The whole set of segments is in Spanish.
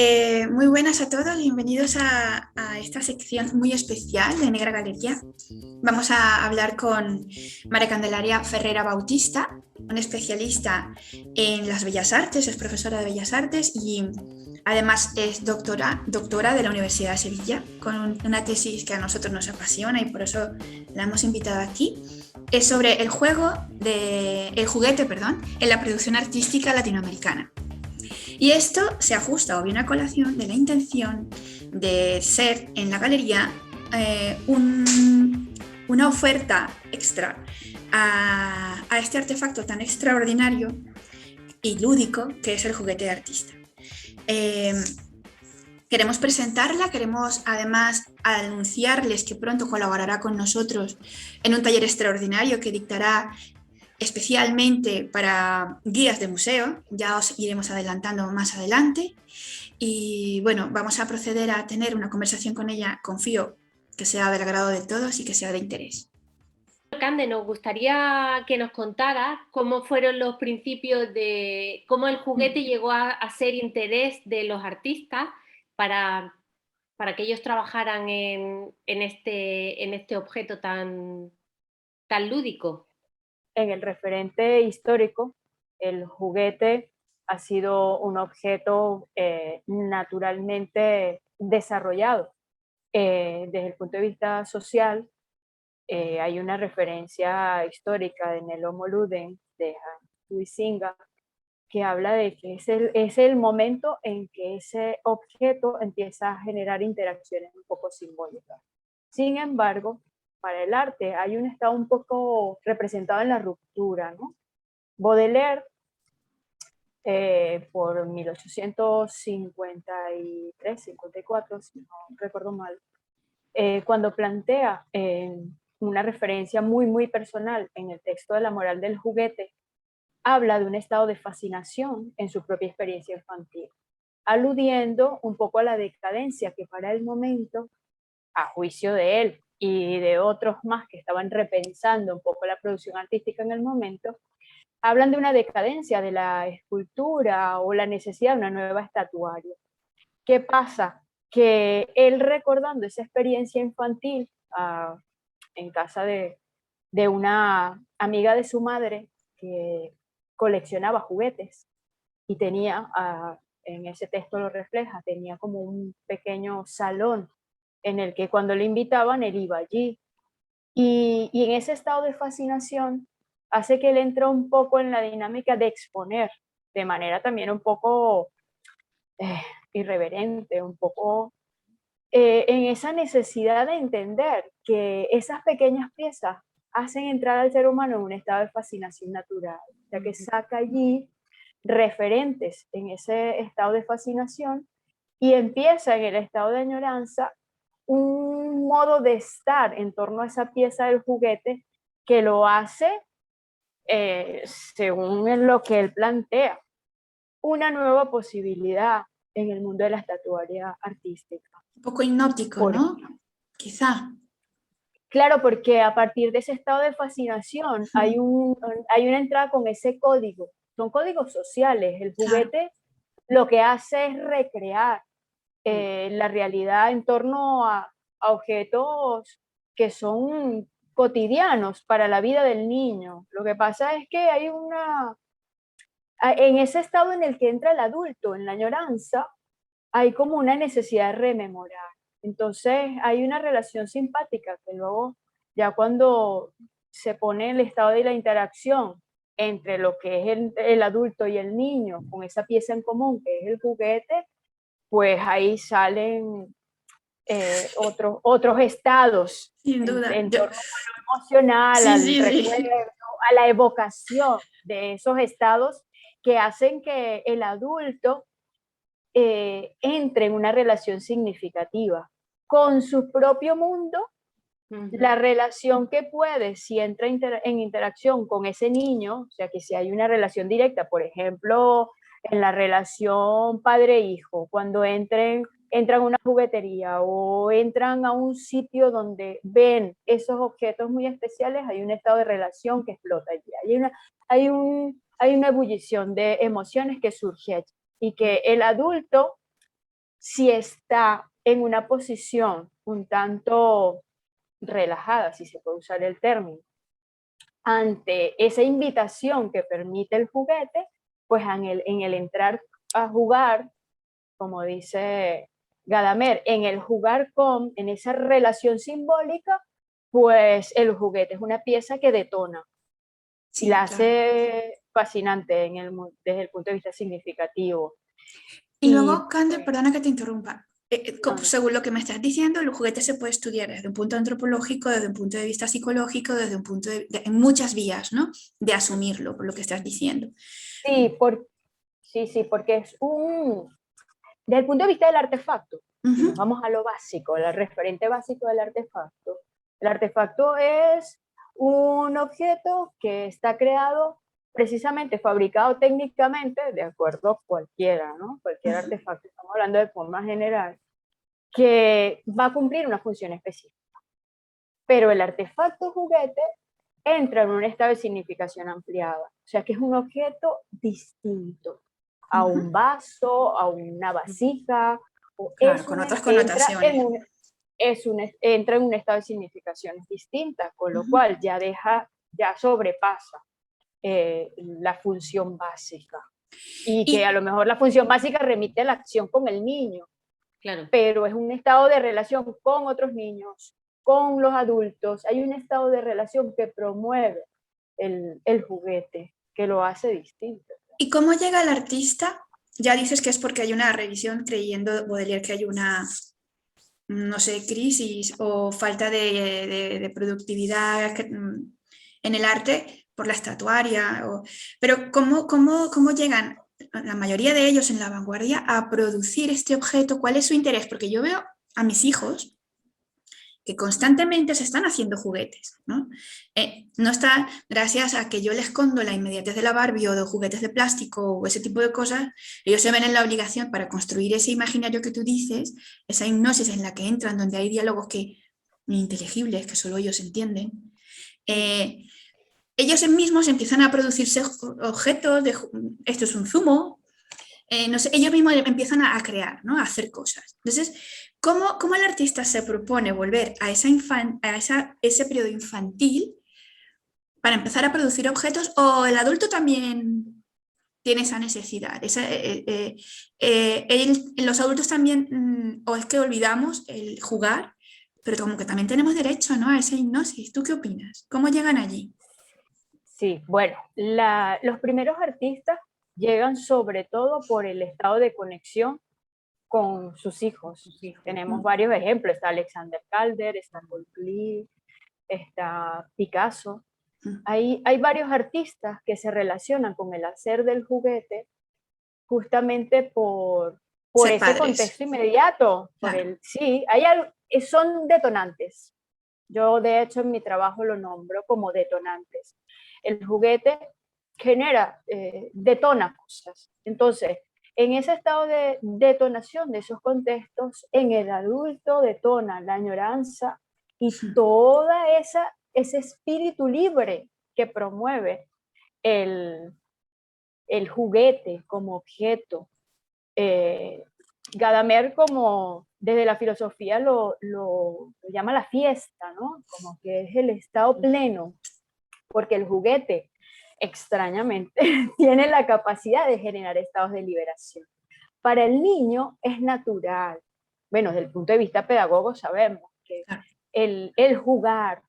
Muy buenas a todos, bienvenidos a esta sección muy especial de Negra Galería. Vamos a hablar con María Candelaria Ferrera Bautista, una especialista en las bellas artes, es profesora de bellas artes y además es doctora de la Universidad de Sevilla, con una tesis que a nosotros nos apasiona y por eso la hemos invitado aquí. Es sobre el juguete, en la producción artística latinoamericana. Y esto se ajusta o viene a colación de la intención de ser en la galería una oferta extra a este artefacto tan extraordinario y lúdico que es el juguete de artista. Eh, Queremos presentarla, queremos además anunciarles que pronto colaborará con nosotros en un taller extraordinario que dictará especialmente para guías de museo, ya os iremos adelantando más adelante. Y bueno, vamos a proceder a tener una conversación con ella, confío que sea del agrado de todos y que sea de interés. Cande, nos gustaría que nos contaras cómo fueron los principios de cómo el juguete llegó a ser interés de los artistas para, para que ellos trabajaran en este objeto tan lúdico. En el referente histórico, el juguete ha sido un objeto naturalmente desarrollado. Desde el punto de vista social, hay una referencia histórica de Nello Luden, de Hans Huizinga, que habla de que es el momento en que ese objeto empieza a generar interacciones un poco simbólicas. Sin embargo, para el arte hay un estado un poco representado en la ruptura, ¿no? Baudelaire, por 1853-54, si no recuerdo mal, cuando plantea una referencia muy, muy personal en el texto de La moral del juguete, habla de un estado de fascinación en su propia experiencia infantil, aludiendo un poco a la decadencia que para el momento, a juicio de él y de otros más que estaban repensando un poco la producción artística en el momento, hablan de una decadencia de la escultura o la necesidad de una nueva estatuaria. ¿Qué pasa? Que él, recordando esa experiencia infantil en casa de una amiga de su madre que coleccionaba juguetes y tenía, en ese texto lo refleja, tenía como un pequeño salón en el que cuando le invitaban él iba allí. Y en ese estado de fascinación hace que él entre un poco en la dinámica de exponer, de manera también un poco eh, irreverente, un poco en esa necesidad de entender que esas pequeñas piezas hacen entrar al ser humano en un estado de fascinación natural, ya que saca allí referentes en ese estado de fascinación y empieza en el estado de añoranza un modo de estar en torno a esa pieza del juguete que lo hace, según lo que él plantea, una nueva posibilidad en el mundo de la estatuaria artística. Un poco hipnótico, Por, ¿no? Quizá. claro, porque a partir de ese estado de fascinación hay una entrada con ese código. Son códigos sociales. El Claro. juguete lo que hace es recrear la realidad en torno a objetos que son cotidianos para la vida del niño. Lo que pasa es que hay en ese estado en el que entra el adulto, en la añoranza, hay como una necesidad de rememorar. Entonces hay una relación simpática que luego, ya cuando se pone el estado de la interacción entre lo que es el adulto y el niño, con esa pieza en común que es el juguete, pues ahí salen otros estados Sin duda. en torno a lo emocional, Sí, al sí, recuerdo, sí. a la evocación de esos estados que hacen que el adulto entre en una relación significativa con su propio mundo, la relación que puede, si entra en interacción con ese niño, o sea, que si hay una relación directa, por ejemplo, en la relación padre-hijo, cuando entran a una juguetería o entran a un sitio donde ven esos objetos muy especiales, hay un estado de relación que explota allí. Hay una ebullición de emociones que surge allí y que el adulto si está en una posición un tanto relajada, si se puede usar el término, ante esa invitación que permite el juguete, pues en el entrar a jugar, como dice Gadamer, en el jugar en esa relación simbólica, pues el juguete es una pieza que detona. Sí, la claro. hace fascinante desde el punto de vista significativo. Y luego, Cande, pues, perdona que te interrumpa. no, Según lo que me estás diciendo, el juguete se puede estudiar desde un punto antropológico, desde un punto de vista psicológico, desde un punto en muchas vías, ¿no? De asumirlo, por lo que estás diciendo. sí, sí, porque desde el punto de vista del artefacto, si nos vamos a lo básico, el referente básico del artefacto, el artefacto es un objeto que está creado, precisamente fabricado técnicamente, de acuerdo a cualquiera, ¿no? Cualquier artefacto, estamos hablando de forma general, que va a cumplir una función específica. Pero el artefacto juguete entra en un estado de significación ampliada, o sea que es un objeto distinto a un vaso, a una vasija, o Claro, con otras connotaciones. entra en un estado de significaciones distintas, con lo cual ya sobrepasa la función básica. Y que a lo mejor la función básica remite a la acción con el niño, Claro. pero es un estado de relación con otros niños, con los adultos. Hay un estado de relación que promueve el juguete, que lo hace distinto. ¿Y cómo llega el artista? Ya dices que es porque hay una revisión creyendo Baudelaire que hay una, no sé, crisis o falta de productividad en el arte por la estatuaria. Pero ¿cómo llegan la mayoría de ellos en la vanguardia a producir este objeto? ¿Cuál es su interés? Porque yo veo a mis hijos que constantemente se están haciendo juguetes, ¿no? No está, gracias a que yo les escondo la inmediatez de la Barbie o de juguetes de plástico o ese tipo de cosas, ellos se ven en la obligación para construir ese imaginario que tú dices, esa hipnosis en la que entran, donde hay diálogos que ininteligibles, que solo ellos entienden. Ellos mismos empiezan a producirse objetos, esto es un zumo, no sé, ellos mismos empiezan a crear, ¿no? A hacer cosas. Entonces, ¿cómo el artista se propone volver a ese periodo infantil para empezar a producir objetos o el adulto también tiene esa necesidad? Los adultos también, o es que olvidamos el jugar, pero como que también tenemos derecho, ¿no? A esa hipnosis. ¿Tú qué opinas? ¿Cómo llegan allí? Sí, bueno, los primeros artistas llegan sobre todo por el estado de conexión con sus hijos. Tenemos varios ejemplos, está Alexander Calder, está Paul Klee, está Picasso. Hay varios artistas que se relacionan con el hacer del juguete justamente por ese Padres. contexto inmediato. Claro. Sí, son detonantes. Yo de hecho en mi trabajo lo nombro como detonantes. El juguete detona cosas. Entonces, en ese estado de detonación de esos contextos, en el adulto detona la añoranza y toda ese espíritu libre que promueve el juguete como objeto. Gadamer, como desde la filosofía lo llama la fiesta, ¿no? Como que es el estado pleno, porque el juguete, extrañamente, tiene la capacidad de generar estados de liberación. Para el niño es natural. Bueno, desde el punto de vista pedagogo sabemos que el jugar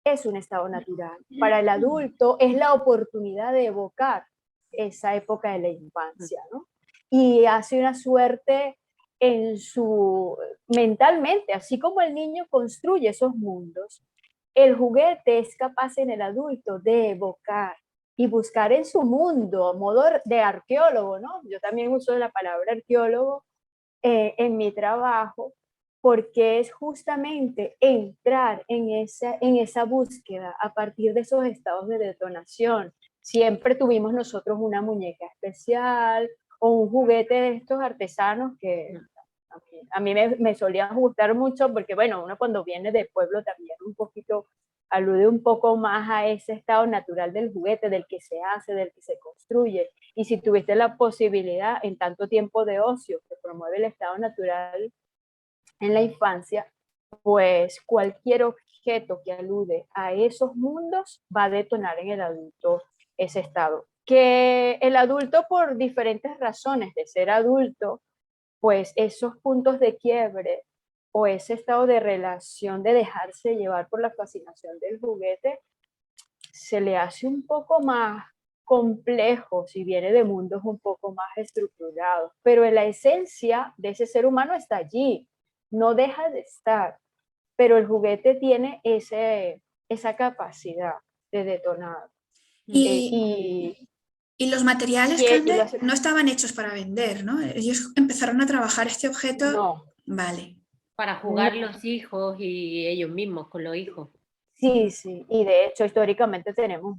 es un estado natural. Para el adulto es la oportunidad de evocar esa época de la infancia, ¿no? Y hace una suerte mentalmente, así como el niño construye esos mundos, el juguete es capaz en el adulto de evocar y buscar en su mundo, a modo de arqueólogo, ¿no? Yo también uso la palabra arqueólogo en mi trabajo, porque es justamente entrar en esa búsqueda a partir de esos estados de detonación. Siempre tuvimos nosotros una muñeca especial o un juguete de estos artesanos que a mí me solían gustar mucho porque, bueno, uno cuando viene de pueblo también un poquito alude un poco más a ese estado natural del juguete, del que se hace, del que se construye. Y si tuviste la posibilidad en tanto tiempo de ocio que promueve el estado natural en la infancia, pues cualquier objeto que alude a esos mundos va a detonar en el adulto ese estado. Que el adulto, por diferentes razones de ser adulto, pues esos puntos de quiebre o ese estado de relación de dejarse llevar por la fascinación del juguete, se le hace un poco más complejo si viene de mundos un poco más estructurados, pero en la esencia de ese ser humano está allí, no deja de estar, pero el juguete tiene esa capacidad de detonar. Y, y los materiales, Cande, no estaban hechos para vender, ¿no? Ellos empezaron a trabajar este objeto. No. Vale. Para jugar los hijos y ellos mismos con los hijos. Sí, sí, y de hecho históricamente tenemos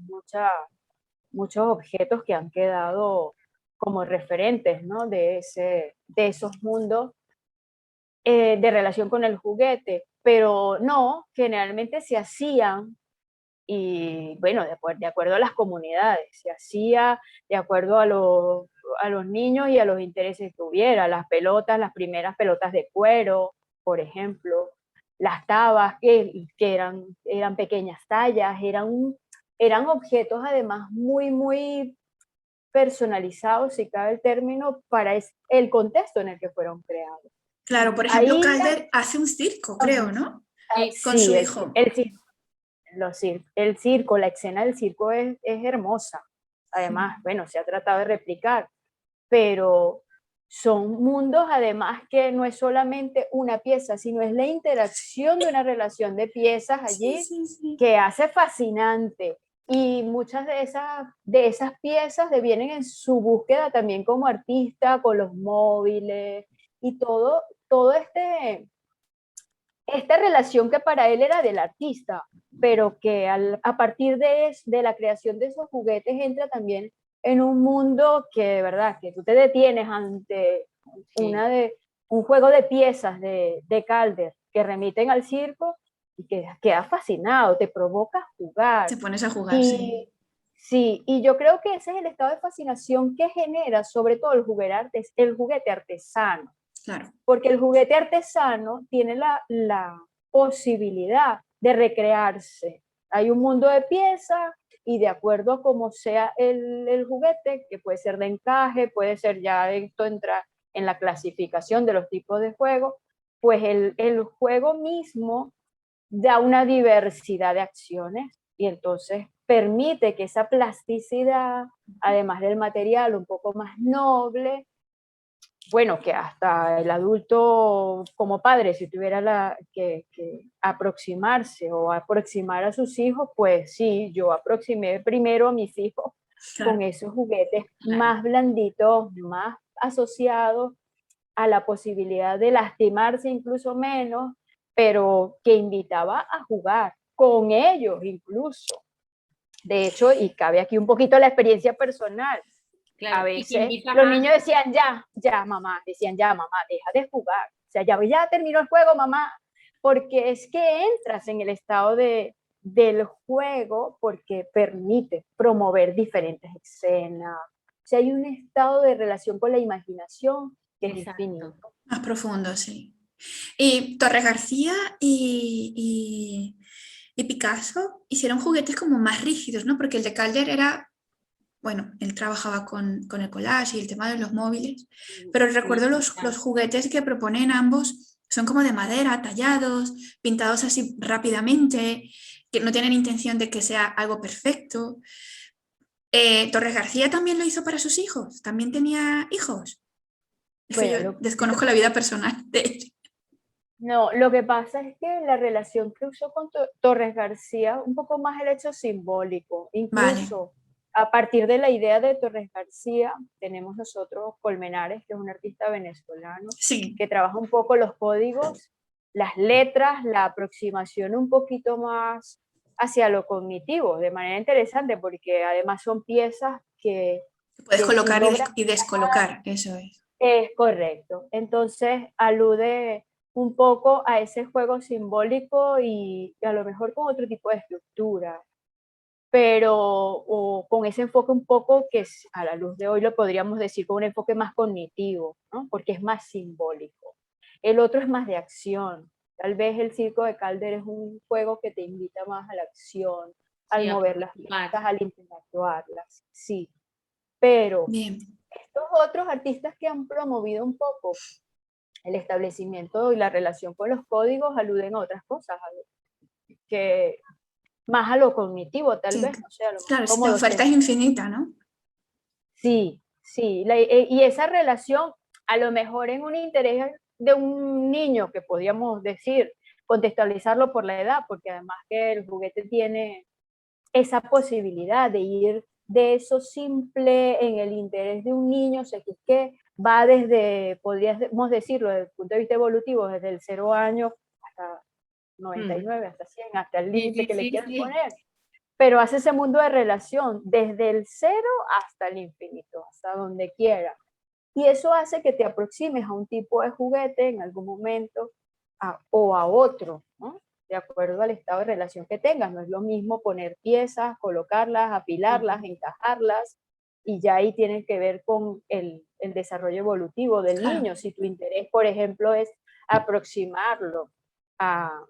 muchos objetos que han quedado como referentes, ¿no? de esos mundos de relación con el juguete, pero no, generalmente se hacían, y bueno, de acuerdo a las comunidades, se hacía de acuerdo a los niños y a los intereses que hubiera, las pelotas, las primeras pelotas de cuero, por ejemplo, las tabas, que eran pequeñas tallas, eran objetos además muy, muy personalizados, si cabe el término, para el contexto en el que fueron creados. Claro, por ejemplo, Calder hace un circo, creo, ¿no? Con sí, su hijo. El circo, la escena del circo es hermosa. Además, bueno, se ha tratado de replicar, pero son mundos además que no es solamente una pieza, sino es la interacción de una relación de piezas allí que hace fascinante. Y muchas de esas piezas devienen en su búsqueda también como artista, con los móviles y todo esta relación que para él era del artista, pero que a partir de la creación de esos juguetes entra también en un mundo que de verdad, que tú te detienes ante un juego de piezas de Calder que remiten al circo y que quedas fascinado, te provoca jugar. Te pones a jugar, sí. Sí, y yo creo que ese es el estado de fascinación que genera sobre todo el juguete artesano. Claro. Porque el juguete artesano tiene la posibilidad de recrearse. Hay un mundo de piezas y de acuerdo a cómo sea el juguete, que puede ser de encaje, puede ser, ya esto entra en la clasificación de los tipos de juego, pues el juego mismo da una diversidad de acciones y entonces permite que esa plasticidad, además del material un poco más noble, bueno, que hasta el adulto como padre, si tuviera que aproximarse o aproximar a sus hijos, pues sí, yo aproximé primero a mis hijos con esos juguetes más blanditos, más asociados a la posibilidad de lastimarse incluso menos, pero que invitaba a jugar con ellos incluso. De hecho, y cabe aquí un poquito la experiencia personal, claro, a veces los niños decían, ya mamá, deja de jugar, o sea, ya terminó el juego, mamá, porque es que entras en el estado del juego porque permite promover diferentes escenas, o sea, hay un estado de relación con la imaginación que es infinito. Más profundo, sí. Y Torres García y Picasso hicieron juguetes como más rígidos, ¿no? Porque el de Calder era, bueno, él trabajaba con el collage y el tema de los móviles, pero recuerdo los juguetes que proponen ambos, son como de madera, tallados, pintados así rápidamente, que no tienen intención de que sea algo perfecto. Torres García también lo hizo para sus hijos, también tenía hijos. Es que yo desconozco la vida personal de él. No, lo que pasa es que la relación que usó con Torres García, un poco más el hecho simbólico, incluso a partir de la idea de Torres García, tenemos nosotros Colmenares, que es un artista venezolano, que trabaja un poco los códigos, las letras, la aproximación un poquito más hacia lo cognitivo, de manera interesante, porque además son piezas que puedes colocar y descolocar, eso es. Es correcto. Entonces alude un poco a ese juego simbólico y a lo mejor con otro tipo de estructura, pero o con ese enfoque un poco que a la luz de hoy lo podríamos decir con un enfoque más cognitivo, ¿no? Porque es más simbólico. El otro es más de acción. Tal vez el Circo de Calder es un juego que te invita más a la acción, al Sí, a mover las participar. piezas, al interactuarlas, sí. Pero Bien. estos otros artistas que han promovido un poco el establecimiento y la relación con los códigos aluden a otras cosas, que más a lo cognitivo, tal Sí, vez, no sé, a lo mejor claro, como la oferta es docente. infinita, ¿no? Sí, sí, y esa relación, a lo mejor en un interés de un niño, que podríamos decir, contextualizarlo por la edad, porque además que el juguete tiene esa posibilidad de ir de eso simple en el interés de un niño, o sea, que es que va desde, podríamos decirlo, desde el punto de vista evolutivo, desde el 0 años hasta 99, hasta 100, hasta el Sí, límite sí, que le sí, quieran sí. poner, pero hace ese mundo de relación desde el 0 hasta el infinito, hasta donde quiera. Y eso hace que te aproximes a un tipo de juguete en algún momento o a otro, ¿no? De acuerdo al estado de relación que tengas. No es lo mismo poner piezas, colocarlas, apilarlas, encajarlas, y ya ahí tienen que ver con el desarrollo evolutivo del Claro. niño. Si tu interés, por ejemplo, es aproximarlo a,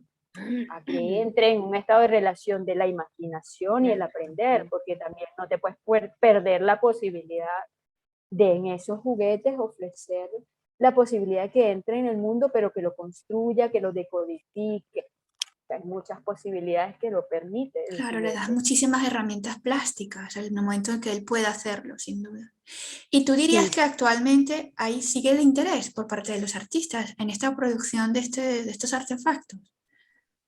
a que entre en un estado de relación de la imaginación y el aprender, porque también no te puedes perder la posibilidad de en esos juguetes ofrecer la posibilidad de que entre en el mundo, pero que lo construya, que lo decodifique. Hay muchas posibilidades que lo permite el Claro, le das juguete. muchísimas herramientas plásticas en el momento en que él pueda hacerlo, sin duda. ¿Y tú dirías Sí, que actualmente ahí sigue el interés por parte de los artistas en esta producción de estos artefactos?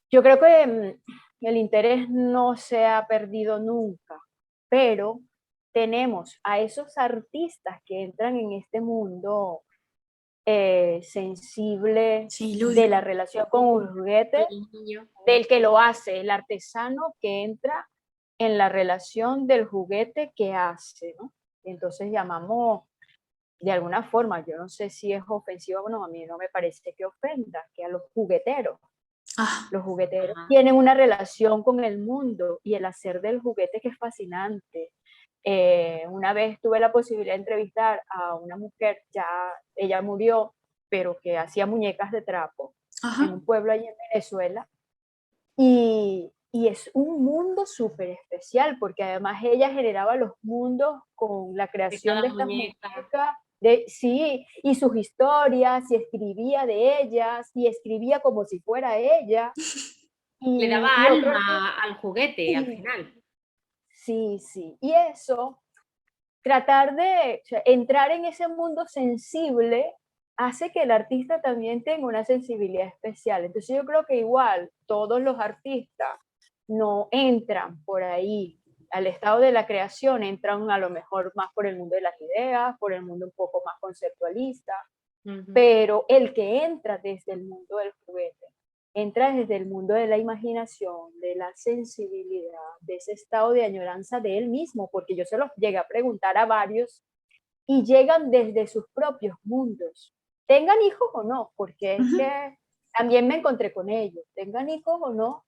yo creo que el interés no se ha perdido nunca, pero tenemos a esos artistas que entran en este mundo sensible Sí, de la lúdico. relación con un juguete, El niño. del que lo hace, el artesano que entra en la relación del juguete que hace, ¿no? Entonces llamamos, de alguna forma, yo no sé si es ofensivo o no, a mí no me parece que ofenda, que a los jugueteros. Ah, Los jugueteros Ajá. tienen una relación con el mundo y el hacer del juguete que es fascinante. Una vez tuve la posibilidad de entrevistar a una mujer, ya ella murió, pero que hacía muñecas de trapo en ajá. un pueblo allí en Venezuela. Y es un mundo súper especial, porque además ella generaba los mundos con la De creación cada de estas muñeca. muñecas, sí, y sus historias, y escribía de ellas, y escribía como si fuera ella. Le daba Y otro alma al juguete al sí, final. sí, sí. Y eso, tratar de, o sea, entrar en ese mundo sensible hace que el artista también tenga una sensibilidad especial. Entonces yo creo que igual todos los artistas no entran por ahí al estado de la creación, entran a lo mejor más por el mundo de las ideas, por el mundo un poco más conceptualista, pero el que entra desde el mundo del juguete, entra desde el mundo de la imaginación, de la sensibilidad, de ese estado de añoranza de él mismo, porque yo se los llegué a preguntar a varios y llegan desde sus propios mundos, tengan hijos o no, porque es Ujú. que también me encontré con ellos, tengan hijos o no,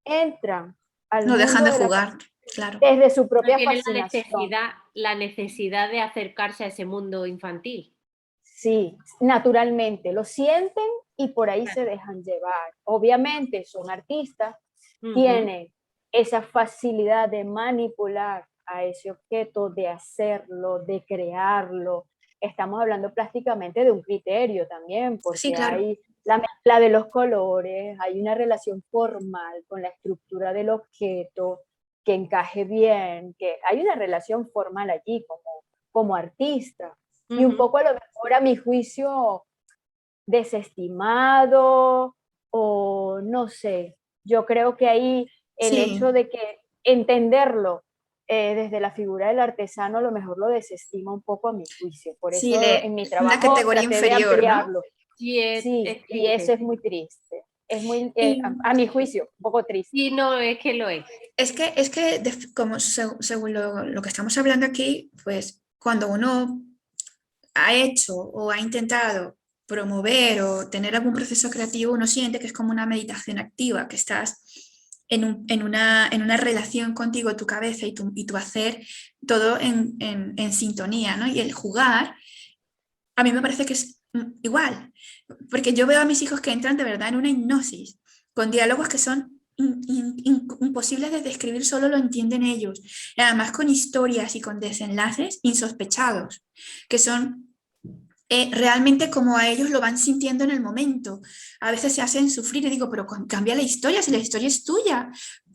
entran al No dejan mundo de de la jugar, claro. desde su No propia tienen fascinación. la necesidad de acercarse a ese mundo infantil. Sí, naturalmente, lo sienten y por ahí se Claro. dejan llevar. Obviamente son artistas, Ujú. tienen esa facilidad de manipular a ese objeto, de hacerlo, de crearlo. Estamos hablando prácticamente de un criterio también, Sí, porque claro. hay la mezcla de los colores, hay una relación formal con la estructura del objeto que encaje bien, que hay una relación formal allí como artista. Y un Ujú. poco a lo mejor a mi juicio desestimado o no sé, yo creo que ahí el hecho Sí, de que entenderlo desde la figura del artesano a lo mejor lo desestima un poco a mi juicio. Por sí, eso en mi una trabajo categoría traté de inferior, ¿no? ampliarlo. Sí, Sí, es y eso triste. es muy triste. Es muy, Y a mi juicio, un poco triste. Sí, no, es que lo es. como según lo que estamos hablando aquí, pues cuando uno ha hecho o ha intentado promover o tener algún proceso creativo, uno siente que es como una meditación activa, que estás en una relación contigo, tu cabeza y tu hacer, todo en sintonía, ¿no? Y el jugar, a mí me parece que es igual, porque yo veo a mis hijos que entran de verdad en una hipnosis, con diálogos que son imposibles de describir, solo lo entienden ellos, y además con historias y con desenlaces insospechados, que son realmente como a ellos lo van sintiendo en el momento. A veces se hacen sufrir y digo, pero cambia la historia, si la historia es tuya,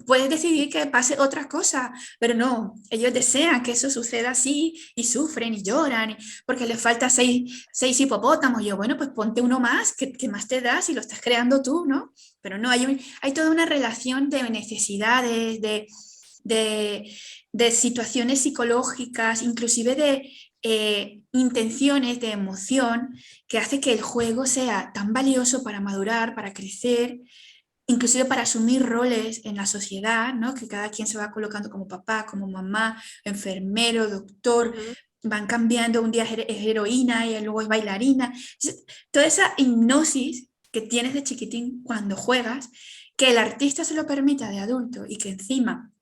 puedes decidir que pase otra cosa, pero no, ellos desean que eso suceda así y sufren y lloran porque les falta seis hipopótamos. Yo, bueno, pues ponte uno más, que más te da si lo estás creando tú, ¿no? Pero no, hay toda una relación de necesidades, de, de situaciones psicológicas, inclusive de intenciones de emoción que hace que el juego sea tan valioso para madurar, para crecer, inclusive para asumir roles en la sociedad, ¿no? Que cada quien se va colocando como papá, como mamá, enfermero, doctor, van cambiando, un día es heroína y luego es bailarina. Toda esa hipnosis que tienes de chiquitín cuando juegas, que el artista se lo permita de adulto y que encima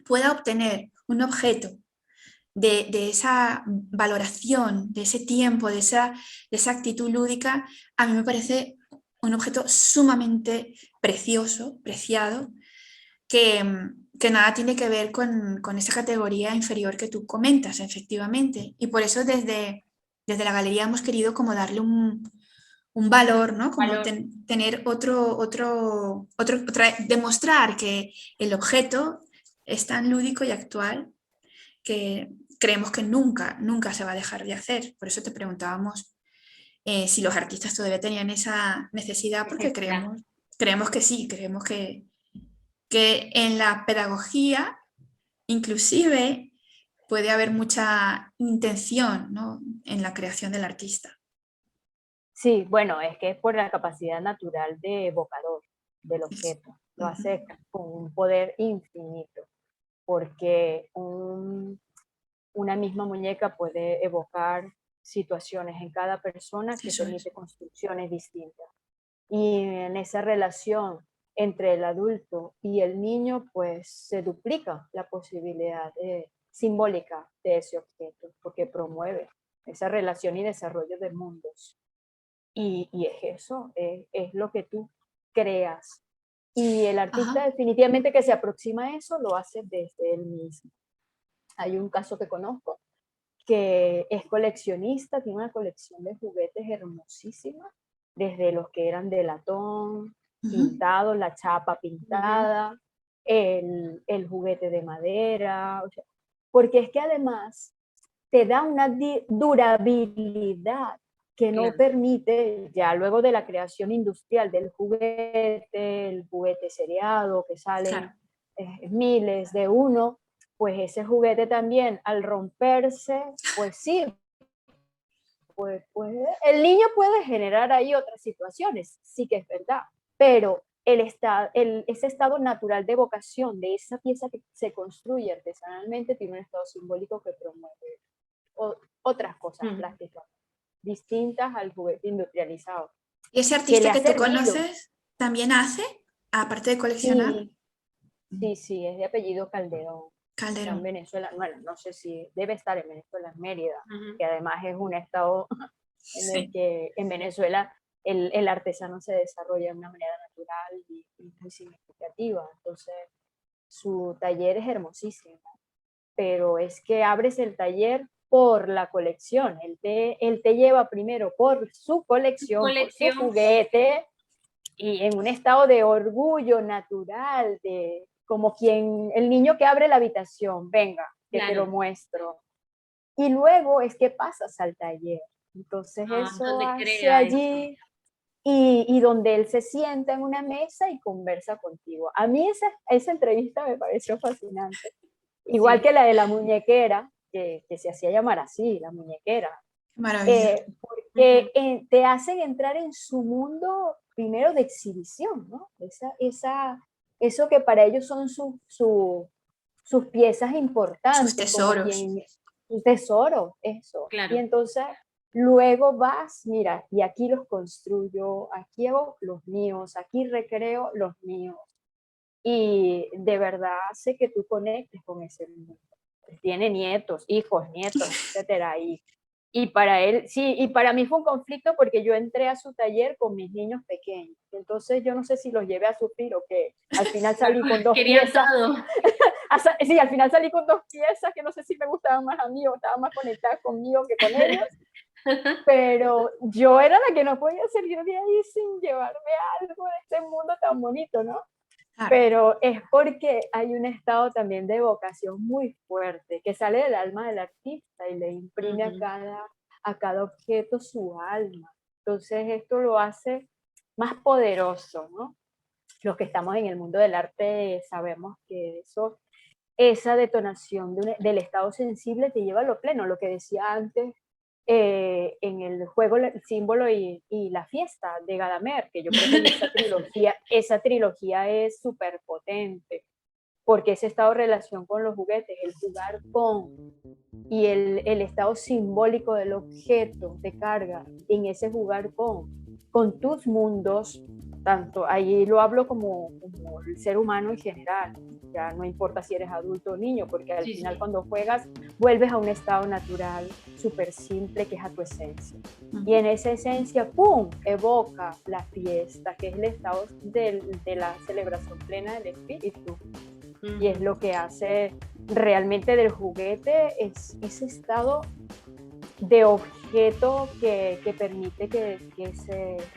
pueda obtener un objeto de esa valoración, de ese tiempo, de esa actitud lúdica, a mí me parece un objeto sumamente precioso, preciado, que nada tiene que ver con esa categoría inferior que tú comentas, efectivamente. Y por eso desde la galería hemos querido como darle un valor, ¿no? Como tener demostrar que el objeto es tan lúdico y actual que creemos que nunca, nunca se va a dejar de hacer. Por eso te preguntábamos si los artistas todavía tenían esa necesidad, porque creemos que sí, creemos que en la pedagogía inclusive puede haber mucha intención, ¿no? En la creación del artista. Sí, bueno, es que es por la capacidad natural de evocador del objeto. Lo hace con un poder infinito, porque una misma muñeca puede evocar situaciones en cada persona que permite construcciones distintas. Y en esa relación entre el adulto y el niño, pues se duplica la posibilidad simbólica de ese objeto, porque promueve esa relación y desarrollo de mundos. Y es eso, es lo que tú creas. Y el artista definitivamente que se aproxima a eso lo hace desde él mismo. Hay un caso que conozco que es coleccionista, tiene una colección de juguetes hermosísima, desde los que eran de latón, pintados, la chapa pintada, el juguete de madera, o sea, porque es que además te da una durabilidad que no permite, ya luego de la creación industrial del juguete, el juguete seriado, que salen miles de uno, pues ese juguete también al romperse, pues sí, pues el niño puede generar ahí otras situaciones, sí que es verdad, pero ese estado natural de evocación de esa pieza que se construye artesanalmente tiene un estado simbólico que promueve otras cosas plásticas distintas al juguete industrializado. ¿Y ese artista que tú conoces también hace, aparte de coleccionar? Sí, es de apellido Calderón. Calderón. En Venezuela, bueno, no sé si debe estar en Venezuela, en Mérida, que además es un estado en el que en Venezuela el artesano se desarrolla de una manera natural y muy significativa. Entonces, su taller es hermosísimo, pero es que abres el taller por la colección. Él te lleva primero por su colección, por su juguete, y en un estado de orgullo natural, como el niño que abre la habitación, venga, que te lo muestro. Y luego es que pasas al taller. Entonces eso hace allí, y donde él se sienta en una mesa y conversa contigo. A mí esa entrevista me pareció fascinante. Igual que la de la muñequera, que se hacía llamar así, la muñequera. Maravilla. Porque te hacen entrar en su mundo primero de exhibición, ¿no? Eso que para ellos son sus piezas importantes. Sus tesoros. Sus tesoros, eso. Claro. Y entonces luego vas, mira, y aquí los construyo, aquí hago los míos, aquí recreo los míos. Y de verdad hace que tú conectes con ese mundo. Tiene nietos, hijos, nietos, etcétera. Y para él, sí, y para mí fue un conflicto porque yo entré a su taller con mis niños pequeños. Entonces yo no sé si los llevé a sufrir o qué. Al final salí con dos Querían piezas. todo. Sí, al final salí con dos piezas que no sé si me gustaban más a mí o estaban más conectadas conmigo que con ellos. Pero yo era la que no podía salir de ahí sin llevarme algo de este mundo tan bonito, ¿no? Claro. Pero es porque hay un estado también de vocación muy fuerte que sale del alma del artista y le imprime a cada objeto su alma. Entonces esto lo hace más poderoso, ¿no? Los que estamos en el mundo del arte sabemos que esa detonación del estado sensible te lleva a lo pleno, lo que decía antes en el juego El símbolo y la fiesta de Gadamer, que yo creo que esa trilogía es súper potente, porque ese estado de relación con los juguetes, el jugar con, y el estado simbólico del objeto de carga en ese jugar con tus mundos, tanto ahí lo hablo como el ser humano en general, ya no importa si eres adulto o niño, porque al final cuando juegas vuelves a un estado natural, súper simple, que es a tu esencia. Y en esa esencia, ¡pum!, evoca la fiesta, que es el estado de la celebración plena del espíritu. Y es lo que hace realmente del juguete, es ese estado de objeto que permite que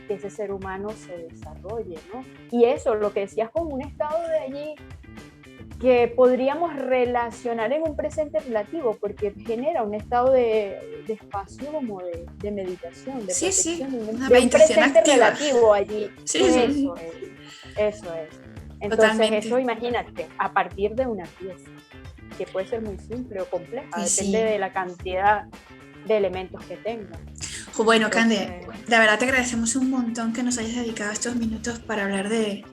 ese ser humano se desarrolle, ¿no? Y eso, lo que decías, como un estado de allí que podríamos relacionar en un presente relativo, porque genera un estado de espacio como de meditación, de protección, una de un presente activa. relativo allí. Sí, eso es. Entonces Totalmente. eso, imagínate, a partir de una pieza, que puede ser muy simple o compleja, depende de la cantidad de elementos que tenga. Bueno, Cande, de verdad te agradecemos un montón que nos hayas dedicado estos minutos para hablar del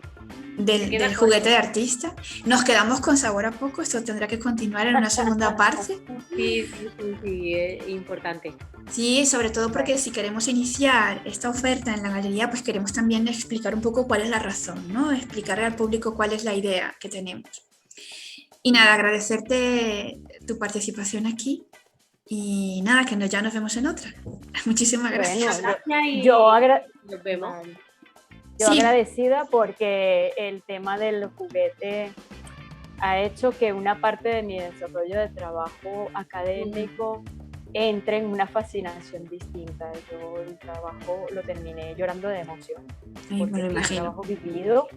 juguete de artista. Nos quedamos con sabor a poco, esto tendrá que continuar en una segunda parte. Sí, es importante. Sí, sobre todo porque si queremos iniciar esta oferta en la galería, pues queremos también explicar un poco cuál es la razón, ¿no? Explicarle al público cuál es la idea que tenemos. Y nada, agradecerte tu participación aquí. Y nada, que ya nos vemos en otra. Muchísimas gracias. Nos vemos. Yo agradecida porque el tema del juguete ha hecho que una parte de mi desarrollo de trabajo académico entre en una fascinación distinta. Yo el trabajo lo terminé llorando de emoción. Porque me lo imagino. Fue un trabajo vivido,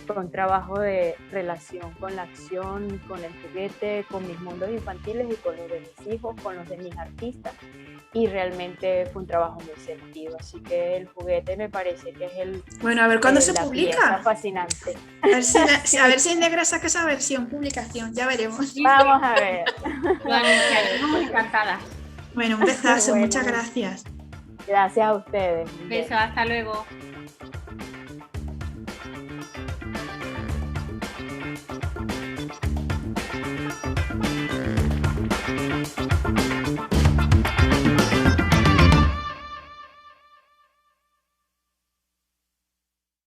fue un trabajo de relación con la acción, con el juguete, con mis mundos infantiles y con los de mis hijos, con los de mis artistas. Y realmente fue un trabajo muy sentido. Así que el juguete me parece que es el... Bueno, a ver cuándo se publica. Fascinante. A ver si en Negra saca esa versión, publicación, ya veremos. Vamos a ver. Estamos encantadas. Bueno, un besazo, muchas gracias. Gracias a ustedes. Beso, hasta luego.